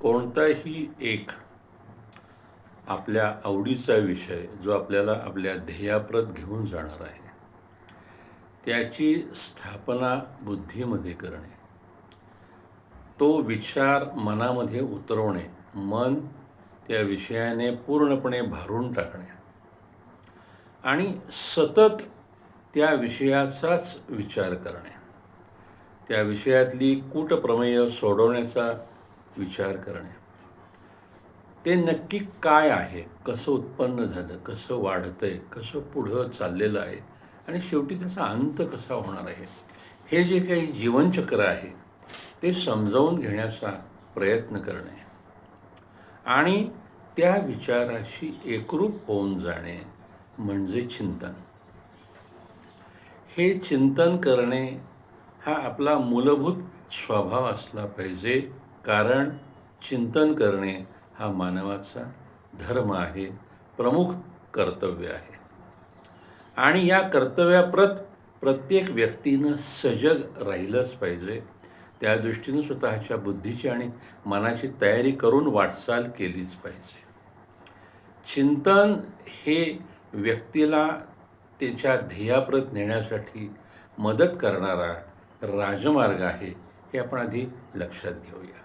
कोणताही एक आपल्या आवडीचा विषय जो आपल्याला आपल्या ध्येयाप्रत घेऊन जाणार आहे, त्याची स्थापना बुद्धीमध्ये करणे, तो विचार मनामध्ये उतरवणे, मन त्या विषयाने पूर्णपणे भारून टाकणे आणि सतत त्या विषयाचाच विचार करणे, त्या विषयातली कूटप्रमेय सोडवण्याचा विचार करणे, ते नक्की काय आहे, कसं उत्पन्न झालं, कसं वाढतंय, कसं पुढं चाललेलं आहे आणि शेवटी त्याचा अंत कसा होणार आहे, हे जे काही जीवनचक्र आहे ते समजावून घेण्याचा प्रयत्न करणे आणि त्या विचाराशी एकरूप होऊन जाणे म्हणजे चिंतन. हे चिंतन करणे हा आपला मूलभूत स्वभाव असला पाहिजे, कारण चिंतन करणे हा मानवाचा धर्म आहे, प्रमुख कर्तव्य आहे आणि या कर्तव्याप्रत प्रत्येक व्यक्तीनं सजग राहिलंच पाहिजे. त्या दृष्टीनं स्वतःच्या बुद्धीची आणि मनाची तयारी करून वाटचाल केलीच पाहिजे. चिंतन हे व्यक्तीला त्याच्या ध्येयाप्रत नेण्यासाठी मदत करणारा राजमार्ग आहे, हे आपण आधी लक्षात घेऊया.